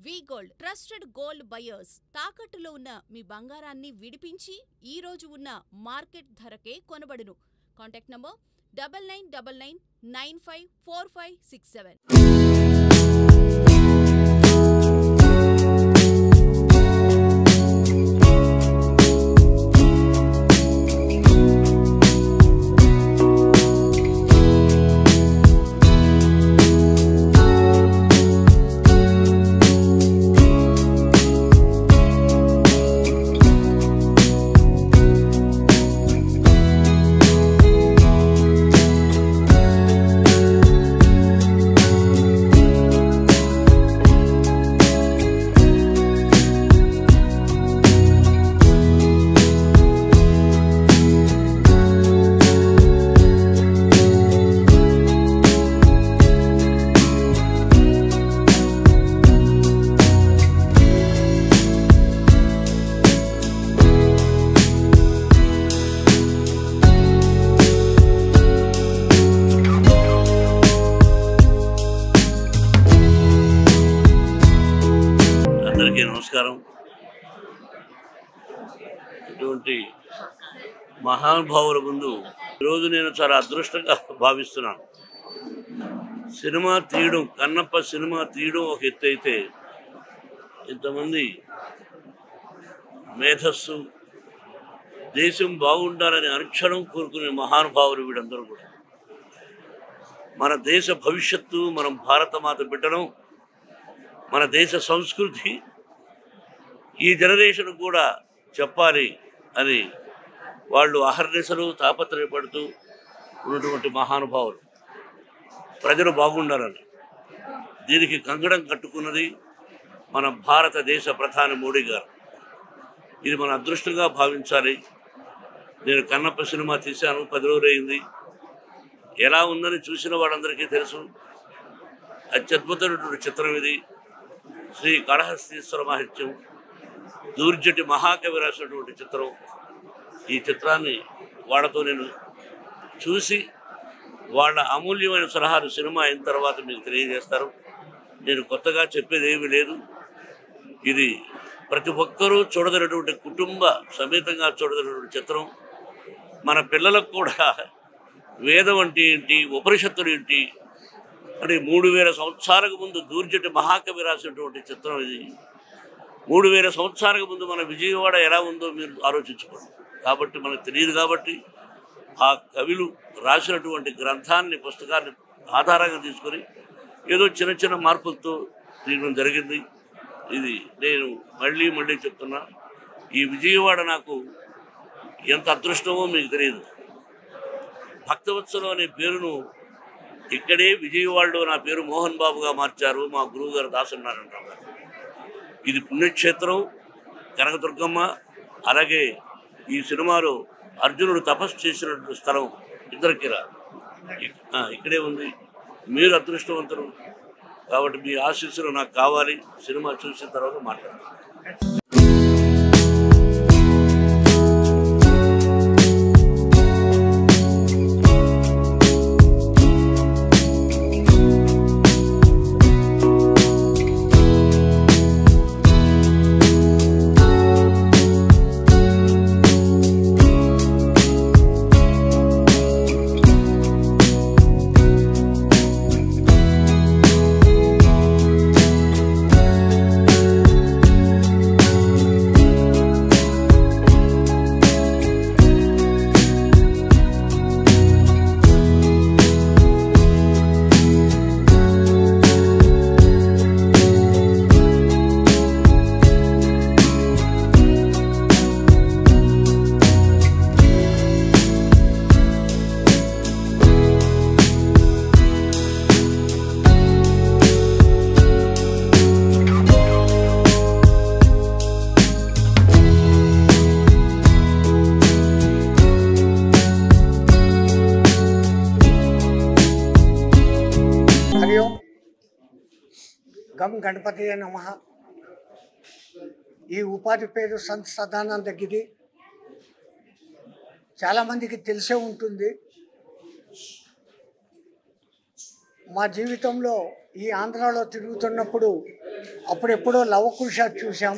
వి gold trusted gold buyers తాకట్టులో ఉన్న మీ బంగారాన్ని విడిపించి ఈ రోజు ఉన్న మార్కెట్ ధరకే కొనబడును. Contact number 9999954567. నమస్కారం. ఇటువంటి మహానుభావుల ముందు ఈరోజు నేను చాలా అదృష్టంగా భావిస్తున్నాను. సినిమా తీయడం, కన్నప్ప సినిమా తీయడం ఒక ఎత్తు అయితే, ఇంతమంది మేధస్సు, దేశం బాగుండాలని అనుక్షణం కోరుకునే మహానుభావులు వీడందరూ కూడా. మన దేశ భవిష్యత్తు, మనం భారతమాత బిడ్డడం, మన దేశ సంస్కృతి ఈ జనరేషన్ కూడా చెప్పాలి అని వాళ్ళు అహర్నిశలు తాపత్రయపడుతూ ఉన్నటువంటి మహానుభావులు. ప్రజలు బాగుండాలని దీనికి కంగడం కట్టుకున్నది మన భారతదేశ ప్రధాని మోడీ గారు. ఇది మన అదృష్టంగా భావించాలి. నేను కన్నప్ప సినిమా తీశాను, 10 రోజులు అయింది. ఎలా ఉందని చూసిన వాళ్ళందరికీ తెలుసు. అత్యద్భుతమైనటువంటి చిత్రం ఇది. శ్రీ కాళహస్తీశ్వర మహత్యం, దూర్జటి మహాకవి రాసినటువంటి చిత్రం. ఈ చిత్రాన్ని వాళ్ళతో నేను చూసి వాళ్ళ అమూల్యమైన సలహాలు సినిమా అయిన తర్వాత మీకు తెలియజేస్తారు. నేను కొత్తగా చెప్పేది ఏమీ లేదు. ఇది ప్రతి ఒక్కరూ చూడదగినటువంటి, కుటుంబ సమేతంగా చూడదగినటువంటి చిత్రం. మన పిల్లలకు కూడా వేదం అంటే ఏంటి, ఉపనిషత్తులు ఏంటి అని 3000 సంవత్సరాలకు ముందు దూర్జటి మహాకవి రాసినటువంటి చిత్రం ఇది. 3000 సంవత్సరాలకు ముందు మన విజయవాడ ఎలా ఉందో మీరు ఆలోచించుకోండి. కాబట్టి మనకు తెలియదు. కాబట్టి ఆ కవులు రాసినటువంటి గ్రంథాన్ని, పుస్తకాన్ని ఆధారంగా తీసుకొని ఏదో చిన్న చిన్న మార్పులతో తీయడం జరిగింది. ఇది నేను మళ్ళీ చెప్తున్నా, ఈ విజయవాడ నాకు ఎంత అదృష్టమో మీకు తెలియదు. భక్తవత్సలం అనే పేరును ఇక్కడే విజయవాడలో నా పేరు మోహన్ బాబుగా మార్చారు మా గురువు గారు దాసనారాయణరావు గారు. ఇది పుణ్యక్షేత్రం, కనకదుర్గమ్మ. అలాగే ఈ సినిమాలో అర్జునుడు తపస్సు చేసినటువంటి స్థలం ఇంద్రకీల ఇక్కడే ఉంది. మీరు అదృష్టవంతులు కాబట్టి మీ ఆశీస్సులు నాకు కావాలి. సినిమా చూసిన తర్వాత మాట్లాడతాను. గం గణపతి నమః. ఈ ఉపాధి పేరు సంత్ సదానంద గిరి. చాలామందికి తెలిసే ఉంటుంది. మా జీవితంలో ఈ ఆంధ్రాలో తిరుగుతున్నప్పుడు అప్పుడెప్పుడో లవకుశ చూసాం,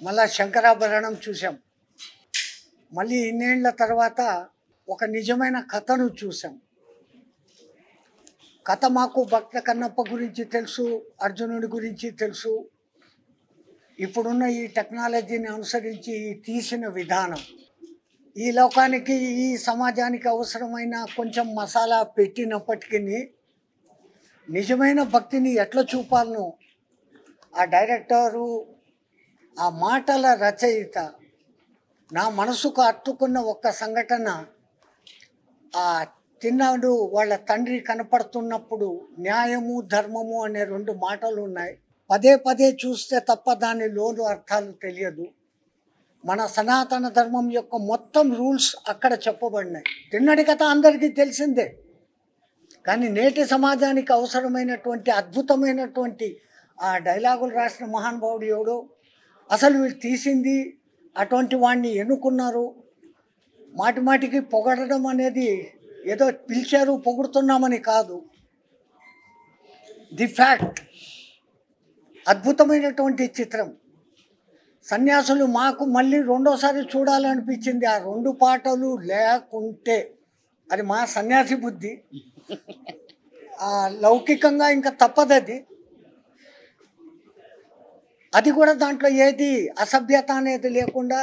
మళ్ళా శంకరాభరణం చూసాం. మళ్ళీ ఇన్నేళ్ల తర్వాత ఒక నిజమైన కథను చూసాం. కథ మాకు భక్త కన్నప్ప గురించి తెలుసు, అర్జునుడి గురించి తెలుసు. ఇప్పుడున్న ఈ టెక్నాలజీని అనుసరించి తీసిన విధానం, ఈ లోకానికి ఈ సమాజానికి అవసరమైన కొంచెం మసాలా పెట్టినప్పటికీ నిజమైన భక్తిని ఎట్లా చూపాలనో ఆ డైరెక్టరు, ఆ మాటల రచయిత నా మనసుకు అట్టుకున్న ఒక్క సంఘటన, ఆ తిన్నాడు వాళ్ళ తండ్రి కనపడుతున్నప్పుడు న్యాయము ధర్మము అనే 2 మాటలు ఉన్నాయి. పదే పదే చూస్తే తప్ప దాని లోను అర్థాలు తెలియదు. మన సనాతన ధర్మం యొక్క మొత్తం రూల్స్ అక్కడ చెప్పబడినాయి. తిన్నడి కథ అందరికీ తెలిసిందే, కానీ నేటి సమాజానికి అవసరమైనటువంటి అద్భుతమైనటువంటి ఆ డైలాగులు రాసిన మహానుభావుడు ఎవడో, అసలు వీళ్ళు తీసింది అటువంటి వాడిని ఎన్నుకున్నారు. మాటి మాటికి పొగడడం అనేది ఏదో పిలిచారు పొగుడుతున్నామని కాదు, ది ఫ్యాక్ట్. అద్భుతమైనటువంటి చిత్రం. సన్యాసులు మాకు మళ్ళీ రెండోసారి చూడాలనిపించింది. ఆ 2 పాటలు లేకుంటే అది మా సన్యాసి బుద్ధి, లౌకికంగా ఇంకా తప్పదది. అది కూడా దాంట్లో ఏది అసభ్యత అనేది లేకుండా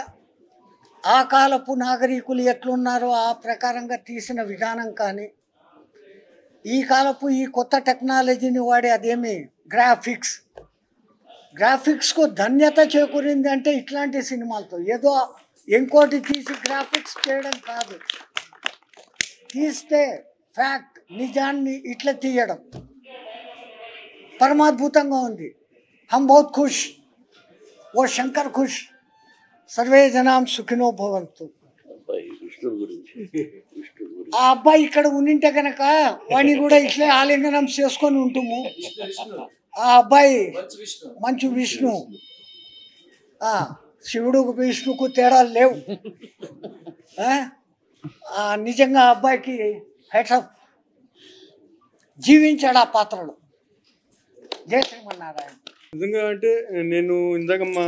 ఆ కాలపు నాగరికులు ఎట్లున్నారో ఆ ప్రకారంగా తీసిన విధానం కానీ, ఈ కాలపు ఈ కొత్త టెక్నాలజీని వాడే అదేమి గ్రాఫిక్స్కు ధన్యత చేకూరింది అంటే ఇట్లాంటి సినిమాలతో. ఏదో ఇంకోటి తీసి గ్రాఫిక్స్ చేయడం కాదు, తీస్తే ఫ్యాక్ట్ నిజాన్ని ఇట్లా తీయడం పరమాద్భుతంగా ఉంది. హమ్ బహుత్ ఖుష్, ఓ శంకర్ ఖుష్, సర్వే జనాం సుఖినో భవంతు. ఆ అబ్బాయి ఇక్కడ ఉండింటే కనుక వాడిని కూడా ఇట్లే ఆలింగనం చేసుకొని ఉంటాము. ఆ అబ్బాయి మంచు విష్ణు, శివుడు విష్ణుకు తేడాలు లేవు. నిజంగా ఆ అబ్బాయికి హెడ్స్ ఆఫ్, జీవించాడు ఆ పాత్రలో. జై శ్రీమన్నారాయణ. నిజంగా అంటే నేను ఇందాక మా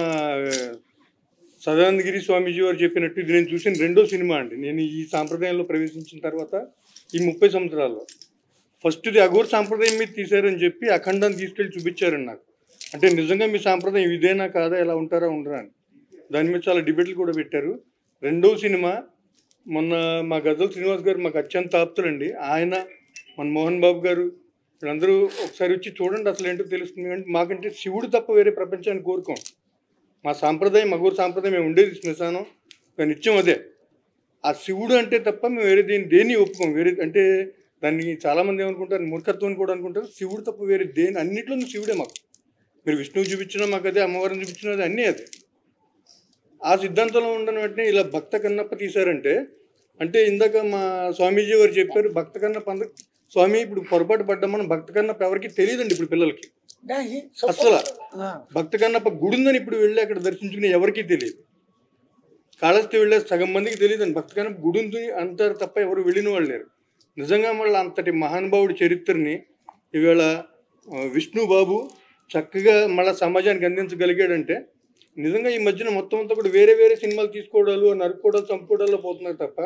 సదానందగిరి స్వామీజీ వారు చెప్పినట్టు ఇది నేను చూసిన 2వ సినిమా అండి. నేను ఈ సాంప్రదాయంలో ప్రవేశించిన తర్వాత ఈ 30 సంవత్సరాల్లో ఫస్ట్ ఇది అఘోర సాంప్రదాయం మీద తీశారని చెప్పి అఖండాన్ని తీసుకెళ్ళి చూపించారండి నాకు. అంటే నిజంగా మీ సాంప్రదాయం ఇదేనా కాదా, ఎలా ఉంటారా ఉండరా అని దాని మీద చాలా డిబేట్లు కూడా పెట్టారు. 2వ సినిమా మొన్న మా గద్దల శ్రీనివాస్ గారు మాకు అత్యంత ఆప్తులండి. ఆయన, మన మోహన్ బాబు గారు, వీళ్ళందరూ ఒకసారి వచ్చి చూడండి అసలు ఏంటో తెలుస్తుంది. అంటే మాకంటే శివుడు తప్ప వేరే ప్రపంచాన్ని కోరుకోం. మా సాంప్రదాయం అఘోర సాంప్రదాయం మేము ఉండేది శ్మశానం, నిత్యం అదే. ఆ శివుడు అంటే తప్ప మేము వేరే దేన్ని ఒప్పుకోం. వేరే అంటే దాన్ని చాలామంది ఏమనుకుంటారు, మూర్ఖత్వం కూడా అనుకుంటారు. శివుడు తప్ప వేరే దేని అన్నింటిలో శివుడే మాకు. మీరు విష్ణువు చూపించినా మాకు అదే, అమ్మవారిని చూపించినా అదే, అన్నీ అదే. ఆ సిద్ధాంతంలో ఉండడం వెంటనే ఇలా భక్త కన్నప్ప తీశారంటే, అంటే ఇందాక మా స్వామీజీ వారు చెప్పారు భక్త కన్నప్ప స్వామి ఇప్పుడు పొరపాటు పడ్డామని భక్త కన్నప్ప ఎవరికి తెలియదండి. ఇప్పుడు పిల్లలకి అసలు భక్త కన్నప్ప గుడి ఉందని ఇప్పుడు వెళ్ళి అక్కడ దర్శించుకుని ఎవరికీ తెలియదు. కాళహస్తి వెళ్ళే సగం మందికి తెలియదండి భక్త కన్నప్ప గుడి ఉంది అంటారు తప్ప ఎవరు వెళ్ళిన వాళ్ళు లేరు. నిజంగా మళ్ళీ అంతటి మహానుభావుడి చరిత్రని ఈవేళ విష్ణుబాబు చక్కగా మళ్ళీ సమాజానికి అందించగలిగాడంటే నిజంగా ఈ మధ్యన మొత్తం అంతా కూడా వేరే వేరే సినిమాలు తీసుకోవడాలు, నరుక్కోవడాలు, చంపుకోవడాల్లో పోతున్నారు తప్ప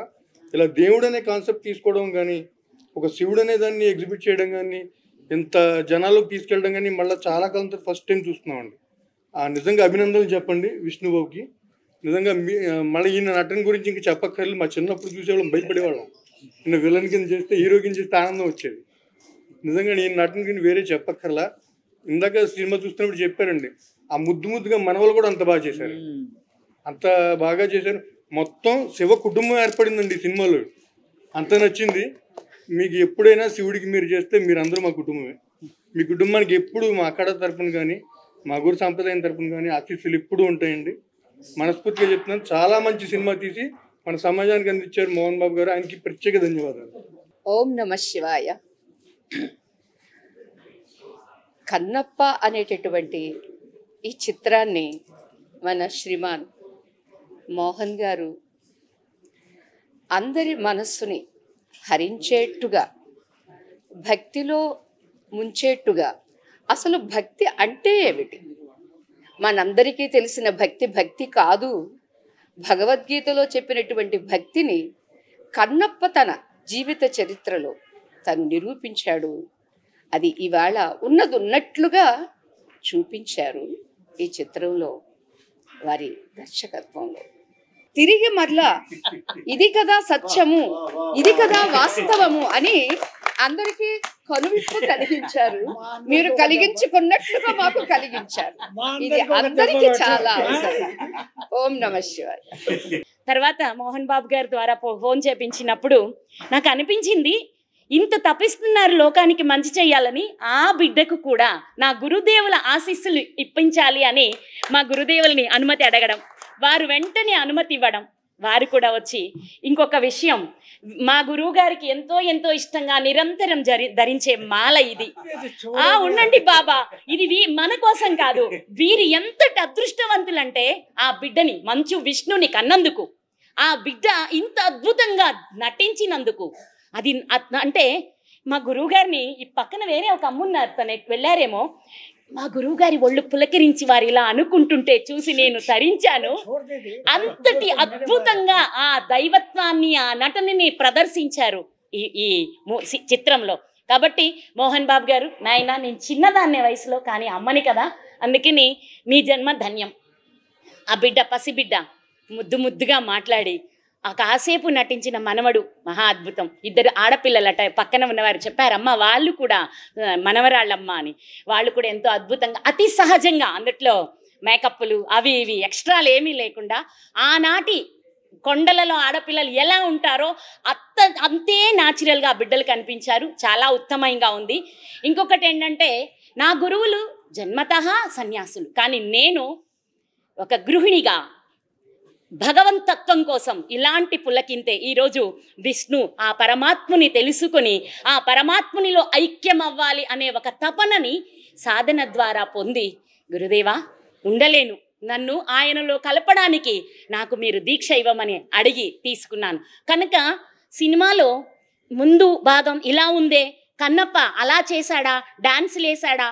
ఇలా దేవుడు అనే కాన్సెప్ట్ తీసుకోవడం కానీ, ఒక శివుడు అనే దాన్ని ఎగ్జిబిట్ చేయడం కానీ, ఇంత జనాల్లోకి తీసుకెళ్ళడం కానీ మళ్ళీ చాలా కాలం తర్వాత ఫస్ట్ టైం చూస్తున్నామండి. నిజంగా అభినందనలు చెప్పండి విష్ణుబాబుకి. నిజంగా మళ్ళీ ఈయన నటన గురించి ఇంకా చెప్పక్కర్లేదు. మా చిన్నప్పుడు చూసేవాళ్ళం భయపడేవాళ్ళం. ఈయన విలన్ కింద చేస్తే, హీరో కింద చేస్తే ఆనందం వచ్చేది. నిజంగా ఈయన నటన కింద వేరే చెప్పక్కర్లా. ఇందాక సినిమా చూస్తున్నప్పుడు చెప్పారండి, ఆ ముద్దుగా మనవలు కూడా అంత బాగా చేశారు, అంత బాగా చేశారు. మొత్తం శివ కుటుంబం ఏర్పడిందండి ఈ సినిమాలో. అంత నచ్చింది. మీకు ఎప్పుడైనా శివుడికి మీరు చేస్తే మీరందరూ మా కుటుంబమే. మీ కుటుంబానికి ఎప్పుడు మా అక్కడ తరపున కానీ, మా గురు సాంప్రదాయం తరపున కానీ ఆశీస్సులు ఎప్పుడూ ఉంటాయండి. మనస్ఫూర్తిగా చెప్తున్నాను. చాలా మంచి సినిమా తీసి మన సమాజానికి అందించారు మోహన్ బాబు గారు. ఆయనకి ప్రత్యేక ధన్యవాదాలు. ఓం నమః శివాయ. కన్నప్ప అనేటటువంటి ఈ చిత్రాన్ని మన శ్రీమాన్ మోహన్ గారు అందరి మనస్సుని హరించేట్టుగా, భక్తిలో ముంచేట్టుగా, అసలు భక్తి అంటే ఏమిటి? మనందరికీ తెలిసిన భక్తి భక్తి కాదు. భగవద్గీతలో చెప్పినటువంటి భక్తిని కన్నప్ప తన జీవిత చరిత్రలో తను నిరూపించాడు. అది ఇవాళ ఉన్నది ఉన్నట్లుగా చూపించారు ఈ చిత్రంలో వారి దర్శకత్వంలో. తిరిగి మరలా ఇది కదా సత్యము, ఇది కదా వాస్తవము అని అందరికీ కనువిప్పు కలిగించారు. మీరు కలిగించుకున్నట్లుగా మాకు కలిగించారు. ఇది అందరికీ చాలా అవసరం. ఓం నమః శివాయ. తర్వాత మోహన్ బాబు గారి ద్వారా ఫోన్ చేపించినప్పుడు నాకు అనిపించింది, ఇంత తపిస్తున్నారు లోకానికి మంచి చేయాలని, ఆ బిడ్డకు కూడా నా గురుదేవుల ఆశీస్సులు ఇప్పించాలి అని మా గురుదేవులని అనుమతి అడగడం, వారు వెంటనే అనుమతి ఇవ్వడం, వారు కూడా వచ్చి ఇంకొక విషయం, మా గురువు గారికి ఎంతో ఎంతో ఇష్టంగా నిరంతరం ధరించే మాల ఇది. ఉండండి బాబా, ఇది మన కోసం కాదు, వీరు ఎంతటి అదృష్టవంతులంటే ఆ బిడ్డని మంచు విష్ణుని కన్నందుకు, ఆ బిడ్డ ఇంత అద్భుతంగా నటించినందుకు. అది అంటే మా గురువుగారిని ఈ పక్కన వేరే ఒక అమ్మున్నారు, తను వెళ్ళారేమో, మా గురువుగారి ఒళ్ళు పులకరించి వారు ఇలా అనుకుంటుంటే చూసి నేను తరించాను. అంతటి అద్భుతంగా ఆ దైవత్వాన్ని, ఆ నటనని ప్రదర్శించారు ఈ చిత్రంలో. కాబట్టి మోహన్ బాబు గారు, నాయన నేను చిన్నదాన్నే వయసులో, కానీ అమ్మని కదా, అందుకని మీ జన్మ ధన్యం. ఆ బిడ్డ పసిబిడ్డ ముద్దుగా మాట్లాడి ఆ కాసేపు నటించిన మనవడు మహా అద్భుతం. ఇద్దరు ఆడపిల్లలట పక్కన ఉన్నవారు చెప్పారమ్మ, వాళ్ళు కూడా మనవరాళ్ళమ్మ అని. వాళ్ళు కూడా ఎంతో అద్భుతంగా అతి సహజంగా, అందుట్లో మేకప్లు అవి ఇవి ఎక్స్ట్రాలు ఏమీ లేకుండా ఆనాటి కొండలలో ఆడపిల్లలు ఎలా ఉంటారో అంతే న్యాచురల్గా బిడ్డలు కనిపించారు. చాలా ఉత్తమంగా ఉంది. ఇంకొకటి ఏంటంటే, నా గురువులు జన్మతః సన్యాసులు, కానీ నేను ఒక గృహిణిగా భగవంతత్వం కోసం ఇలాంటి పులకింతే ఈరోజు విష్ణు ఆ పరమాత్ముని తెలుసుకొని ఆ పరమాత్మునిలో ఐక్యం అవ్వాలి అనే ఒక తపనని సాధన ద్వారా పొంది, గురుదేవా ఉండలేను, నన్ను ఆయనలో కలపడానికి నాకు మీరు దీక్ష ఇవ్వమని అడిగి తీసుకున్నాను. కనుక సినిమాలో ముందు భాగం ఇలా ఉందే, కన్నప్ప అలా చేశాడా, డాన్సులు వేసాడా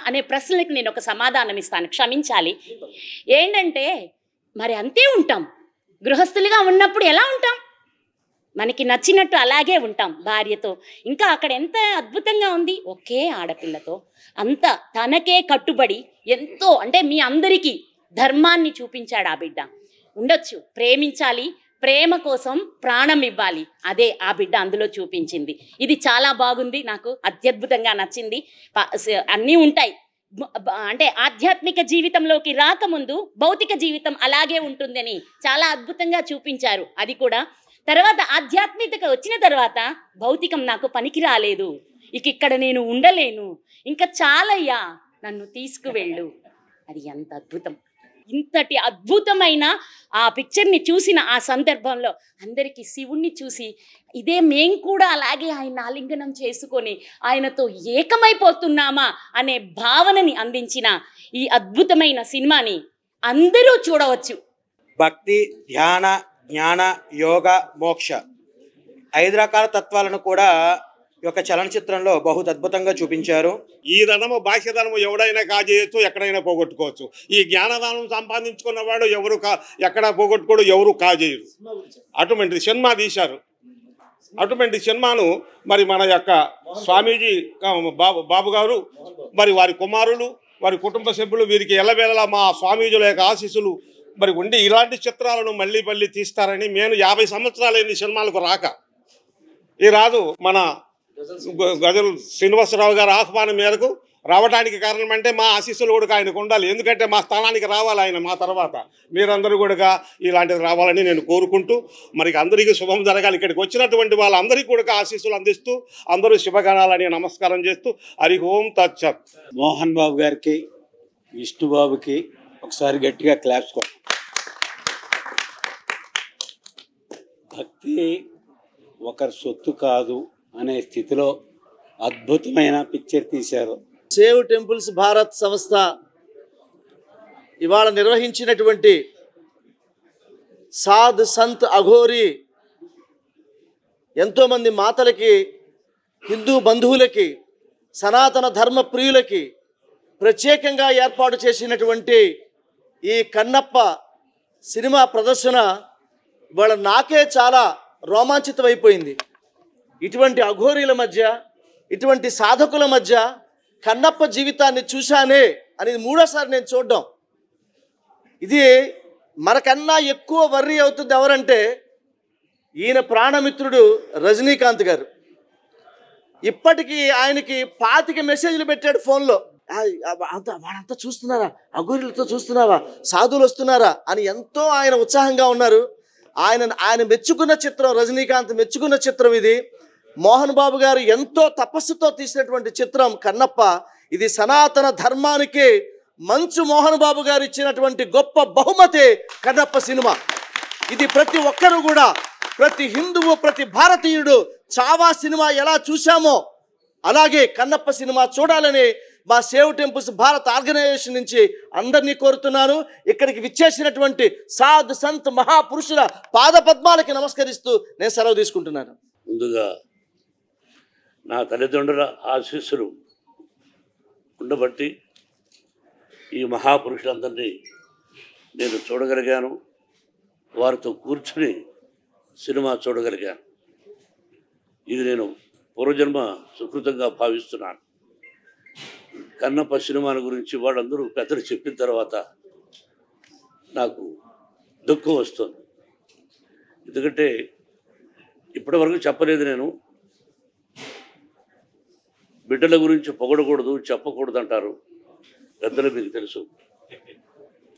అనే ప్రశ్నలకు నేను ఒక సమాధానం ఇస్తాను, క్షమించాలి. ఏంటంటే, మరి అంతే ఉంటాం, గృహస్థులుగా ఉన్నప్పుడు ఎలా ఉంటాం, మనకి నచ్చినట్టు అలాగే ఉంటాం భార్యతో. ఇంకా అక్కడ ఎంత అద్భుతంగా ఉంది, ఒకే ఆడపిల్లతో అంత తనకే కట్టుబడి ఎంతో, అంటే మీ అందరికీ ధర్మాన్ని చూపించాడు ఆ బిడ్డ. ఉండొచ్చు, ప్రేమించాలి, ప్రేమ కోసం ప్రాణం ఇవ్వాలి, అదే ఆ బిడ్డ అందులో చూపించింది. ఇది చాలా బాగుంది, నాకు అత్యద్భుతంగా నచ్చింది. అన్నీ ఉంటాయి, అంటే ఆధ్యాత్మిక జీవితంలోకి రాకముందు భౌతిక జీవితం అలాగే ఉంటుందని చాలా అద్భుతంగా చూపించారు. అది కూడా తర్వాత ఆధ్యాత్మికత వచ్చిన తర్వాత భౌతికం నాకు పనికి రాలేదు, ఇక్కడ నేను ఉండలేను, ఇంకా చాలయ్యా నన్ను తీసుకువెళ్ళు. అది ఎంత అద్భుతం. ఇంతటి అద్భుతమైన ఆ పిక్చర్ని చూసిన ఆ సందర్భంలో అందరికీ శివుణ్ణి చూసి ఇదే మేం కూడా అలాగే ఆయన ఆలింగనం చేసుకొని ఆయనతో ఏకమైపోతున్నామా అనే భావనని అందించిన ఈ అద్భుతమైన సినిమాని అందరూ చూడవచ్చు. భక్తి, ధ్యాన, జ్ఞాన, యోగ, మోక్ష 5 రకాల తత్వాలను కూడా ఈ యొక్క చలనచిత్రంలో బహు అద్భుతంగా చూపించారు. ఈ ధనము బాహ్యధనము ఎవడైనా కాజేయచ్చు, ఎక్కడైనా పోగొట్టుకోవచ్చు. ఈ జ్ఞానదానం సంపాదించుకున్నవాడు ఎవరు ఎక్కడ పోగొట్టుకోడు, ఎవరు కాజేయరు. అటువంటి సినిమా తీశారు. అటువంటి సినిమాను మరి మన యొక్క స్వామీజీ బాబు గారు, మరి వారి కుమారులు, వారి కుటుంబ సభ్యులు, వీరికి ఎల్లవేళలా మా స్వామీజుల యొక్క ఆశీస్సులు మరి ఉండి ఇలాంటి చిత్రాలను మళ్ళీ మళ్ళీ తీస్తారని, నేను 50 సంవత్సరాలైంది సినిమాలకు రాక. ఈ రాదు మన గజల్ శ్రీనివాసరావు గారి ఆహ్వానం మేరకు రావడానికి కారణం అంటే మా ఆశీస్సులు కూడా ఆయనకు ఉండాలి. ఎందుకంటే మా స్థానానికి రావాలి ఆయన మా తర్వాత. మీరందరూ కూడా ఇలాంటిది రావాలని నేను కోరుకుంటూ, మరి అందరికీ శుభం జరగాలి. ఇక్కడికి వచ్చినటువంటి వాళ్ళందరికీ కూడా ఆశీస్సులు అందిస్తూ అందరూ శుభగణాలని నమస్కారం చేస్తూ హరి ఓం తచ్చత్. మోహన్ బాబు గారికి, విష్ణుబాబుకి ఒకసారి గట్టిగా క్లాప్స్ కొట్టాలి. భక్తి ఒకరి సొత్తు కాదు అనే స్థితిలో అద్భుతమైన పిక్చర్ తీశారు. సేవ్ టెంపుల్స్ భారత్ సంస్థ ఇవాళ నిర్వహించినటువంటి సాధ్ సంత్ అఘోరి ఎంతోమంది మాతలకి, హిందూ బంధువులకి సనాతన ధర్మ ప్రియులకి ప్రత్యేకంగా ఏర్పాటు చేసినటువంటి ఈ కన్నప్ప సినిమా ప్రదర్శన ఇవాళ నాకే చాలా రోమాంచితమైపోయింది. ఇటువంటి అఘోరీల మధ్య, ఇటువంటి సాధకుల మధ్య కన్నప్ప జీవితాన్ని చూశానే అనేది మూడోసారి నేను చూడడం. ఇది మనకన్నా ఎక్కువ వర్రీ అవుతుంది ఎవరంటే ఈయన ప్రాణమిత్రుడు రజనీకాంత్ గారు. ఇప్పటికీ ఆయనకి 25 మెసేజ్లు పెట్టాడు ఫోన్లో. వాళ్ళంతా చూస్తున్నారా, అఘోరీలతో చూస్తున్నావా, సాధువులు వస్తున్నారా అని ఎంతో ఆయన ఉత్సాహంగా ఉన్నారు. ఆయన మెచ్చుకున్న చిత్రం, రజనీకాంత్ మెచ్చుకున్న చిత్రం ఇది. మోహన్ బాబు గారు ఎంతో తపస్సుతో తీసినటువంటి చిత్రం కన్నప్ప. ఇది సనాతన ధర్మానికి మంచు మోహన్ బాబు గారు ఇచ్చినటువంటి గొప్ప బహుమతి కన్నప్ప సినిమా. ఇది ప్రతి ఒక్కరు కూడా, ప్రతి హిందువు, ప్రతి భారతీయుడు చావా సినిమా ఎలా చూశామో అలాగే కన్నప్ప సినిమా చూడాలని మా సేవ్ టెంపుల్స్ భారత్ ఆర్గనైజేషన్ నుంచి అందరినీ కోరుతున్నాను. ఇక్కడికి విచ్చేసినటువంటి సాధు సంత్ మహాపురుషుల పాదపద్మాలకి నమస్కరిస్తూ నేను సెలవు తీసుకుంటున్నాను. ముందుగా నా తల్లిదండ్రుల ఆశీస్సులు ఉండబట్టి ఈ మహాపురుషులందరినీ నేను చూడగలిగాను, వారితో కూర్చుని సినిమా చూడగలిగాను. ఇది నేను పూర్వజన్మ సుకృతంగా భావిస్తున్నాను. కన్నప్ప సినిమాల గురించి వాళ్ళందరూ పెద్దలు చెప్పిన తర్వాత నాకు దుఃఖం వస్తుంది. ఎందుకంటే ఇప్పటివరకు చెప్పలేదు. నేను బిడ్డల గురించి పొగడకూడదు, చెప్పకూడదు అంటారు పెద్దలు, మీకు తెలుసు.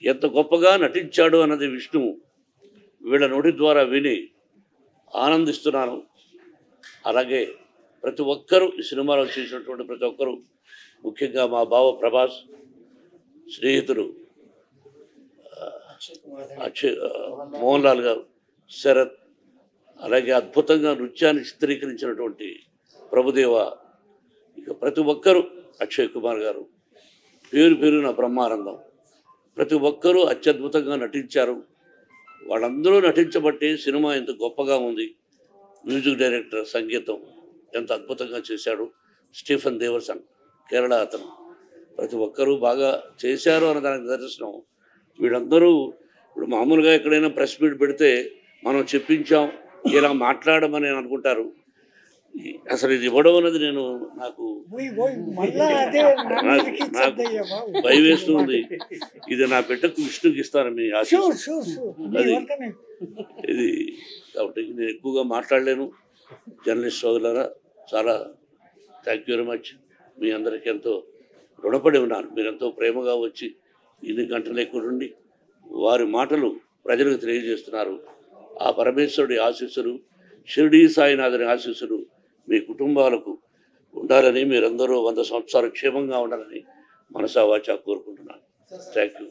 ఎంత గొప్పగా నటించాడు అన్నది విష్ణువు వీళ్ళ నోటి ద్వారా విని ఆనందిస్తున్నాను. అలాగే ప్రతి ఒక్కరూ ఈ సినిమాలో చేసినటువంటి ప్రతి ఒక్కరూ, ముఖ్యంగా మా బావ ప్రభాస్, స్నేహితులు మోహన్ లాల్ గారు, శరత్, అలాగే అద్భుతంగా నృత్యాన్ని చిత్రీకరించినటువంటి ప్రభుదేవ, ఇక ప్రతి ఒక్కరూ, అక్షయ్ కుమార్ గారు, పేరు పేరున బ్రహ్మానందం, ప్రతి ఒక్కరూ అత్యద్భుతంగా నటించారు. వాళ్ళందరూ నటించబట్టి సినిమా ఎంత గొప్పగా ఉంది. మ్యూజిక్ డైరెక్టర్ సంగీతం ఎంత అద్భుతంగా చేశాడు. స్టీఫెన్ దేవర్సన్, కేరళ అతను. ప్రతి ఒక్కరూ బాగా చేశారు అన్న దానికి నిదర్శనం. వీళ్ళందరూ ఇప్పుడు మామూలుగా ఎక్కడైనా ప్రెస్ మీట్ పెడితే మనం చెప్పించాం ఇలా మాట్లాడమని అనుకుంటారు. అసలు ఇది ఇవ్వడం అన్నది నాకు భయం వేస్తుంది. ఇది నా బిడ్డకు విష్ణుకి ఇస్తాను మీ ఆశీస్సు. అది ఇది కాబట్టి నేను ఎక్కువగా మాట్లాడలేను. జర్నలిస్ట్ సోదరులారా, చాలా థ్యాంక్ యూ వెరీ మచ్. మీ అందరికీ ఎంతో రుణపడి ఉన్నాను. మీరెంతో ప్రేమగా వచ్చి ఇన్ని గంటలు ఎక్కువ నుండి వారి మాటలు ప్రజలకు తెలియజేస్తున్నారు. ఆ పరమేశ్వరుడి ఆశీస్సులు, షిరిడీ సాయినాథుని ఆశీస్సులు మీ కుటుంబాలకు ఉండాలని, మీరందరూ 100 సంవత్సరాలు క్షేమంగా ఉండాలని మనసా వాచా కోరుకుంటున్నాను. Thank you.